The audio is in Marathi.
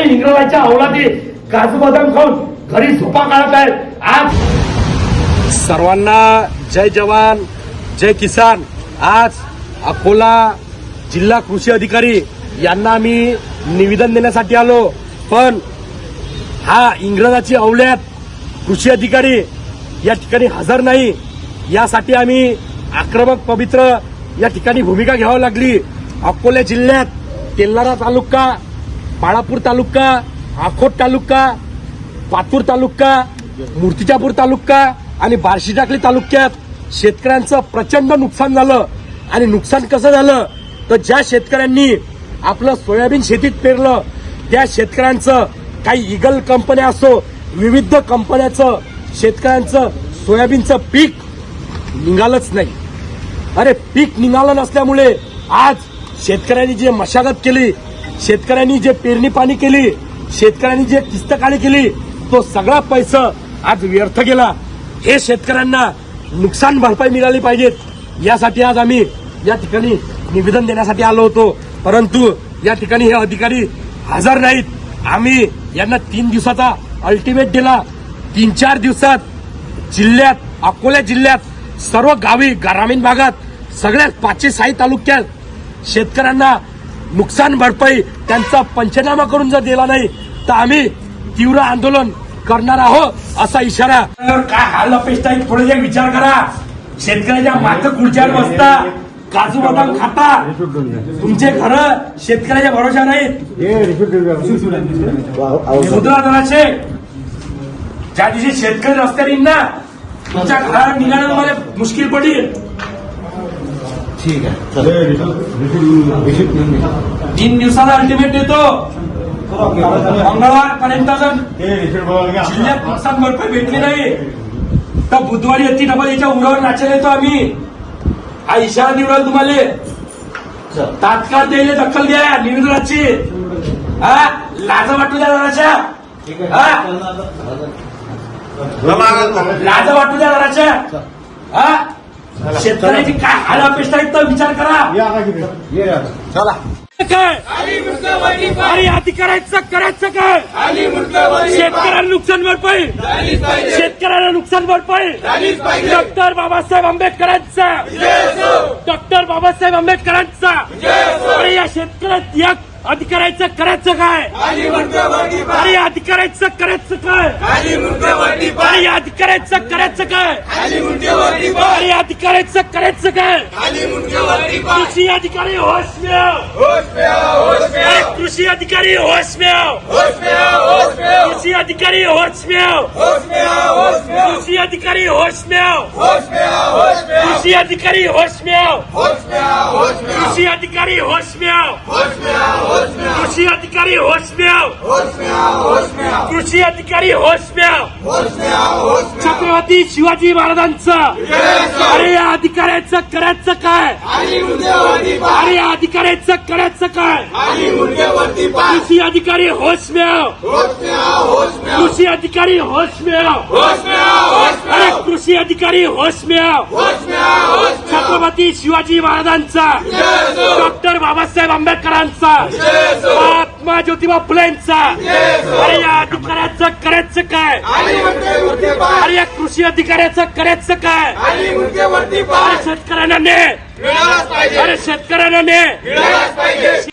काही इंग्रजांच्या अवलादी काजू बदाम खाऊन घरी झोपा काढत आहेत। आज सर्वांना जय जवान जय किसान। आज अकोला जिल्हा कृषी अधिकारी यांना आम्ही निवेदन देण्यासाठी आलो, पण हा इंग्रजाची अवल्यात कृषी अधिकारी या ठिकाणी हजर नाही। यासाठी आम्ही आक्रमक पवित्र या ठिकाणी भूमिका घ्यावी लागली। अकोला जिल्ह्यात तेल्हारा तालुका, बाळापूर तालुका, अकोट तालुका, पातूर तालुका, मूर्तिजापूर तालुका आणि बार्शी टाकली तालुक्यात शेतकऱ्यांचं प्रचंड नुकसान झालं। आणि नुकसान कसं झालं तर ज्या शेतकऱ्यांनी आपलं सोयाबीन शेतीत पेरलं त्या शेतकऱ्यांचं, काही ईगल कंपन्या असो, विविध कंपन्याचं शेतकऱ्यांचं सोयाबीनचं पीक निघालंच नाही। अरे पीक निघालं नसल्यामुळे आज शेतकऱ्यांनी जे मशागत केली, शेतकऱ्यांनी जे पेरणी पाणी केली, शेतकऱ्यांनी जे किस्तकाळी केली, तो सगळा पैसा आज व्यर्थ गेला। हे शेतकऱ्यांना नुकसान भरपाई मिळाली पाहिजे, यासाठी आज आम्ही या ठिकाणी निवेदन देण्यासाठी आलो होतो, परंतु या ठिकाणी हे अधिकारी हजर नाहीत। आम्ही यांना 3 दिवसाचा अल्टिमेट दिला। 3-4 दिवसात जिल्ह्यात, अकोला जिल्ह्यात सर्व गावी, ग्रामीण भागात, सगळ्या 506 तालुक्यात शेतकऱ्यांना नुकसान भरपाई त्यांचा पंचनामा करून जर दिला नाही तर आम्ही तीव्र आंदोलन करणार आहोत, असा इशारा। काय हाल अपेक्षा आहे थोडे विचार करा। शेतकऱ्याच्या मागं खुर्च्यावर बसता, काजू बदाम खाता, तुमचे घर शेतकऱ्याच्या भरोशा नाहीत। मुद्रा दराचे ज्या दिवशी शेतकरी रस्त्यावर येईल ना, तुमच्या घरावर निघाणं तुम्हाला मुश्किल पडेल। ठीक आहे, 3 दिवसाचा अल्टिमेट देतो। मंगळवारपर्यंत जर जिल्ह्यात नुकसान भरपाई भेटली नाही तर बुधवारी येते डबल याच्या उरावर नाचायला येतो आम्ही। हा इशारा निवडाल तुम्हाला। तात्काळ द्यायला दखल घ्या निवेदनाची। लाज वाटू द्या जराच्या, लाज वाटू द्या जराच्या। शेतकऱ्याची काय हाल अपेक्षा आहेत तर विचार करा। चला काय अरे अधिकारायचं करायचं काय? शेतकऱ्याला नुकसान भरपाई, शेतकऱ्याला नुकसान भरपाई डॉक्टर बाबासाहेब आंबेडकरांचा, डॉक्टर बाबासाहेब आंबेडकरांचा। अरे या शेतकऱ्यात या अधिकारायचं करायचं काय? अरे या अधिकारायचं करायचं काय? अरे या अधिकारायचं करायचं काय? अरे या अधिकारायचं करायचं काय? कृषी अधिकारी होश में आओ, कृषी अधिकारी होश में आओ, कृषी अधिकारी होश में आओ, कृषी अधिकारी होश में आओ, कृषी अधिकारी होश में आओ, कृषि अधिकारी होश में आओ, कृषि अधिकारी होश में आओ, कृषि अधिकारी होश में आओ। छत्रपती शिवाजी महाराजांचं अरे या अधिकाऱ्याचं करायचं काय? अरे या अधिकाऱ्याचं करायचं काय? कृषि अधिकारी होश में आओ, कृषि अधिकारी होश में आओ, अरे कृषि अधिकारी होश में आओ। छत्रपती शिवाजी महाराजांचा, डॉक्टर बाबासाहेब आंबेडकरांचा, महात्मा ज्योतिबा फुलेंचा। अरे या अधिकाऱ्याचं करायचं काय? अरे या कृषी अधिकाऱ्याचं करायचं काय? अरे शेतकऱ्यांना ने, अरे शेतकऱ्यांना ने।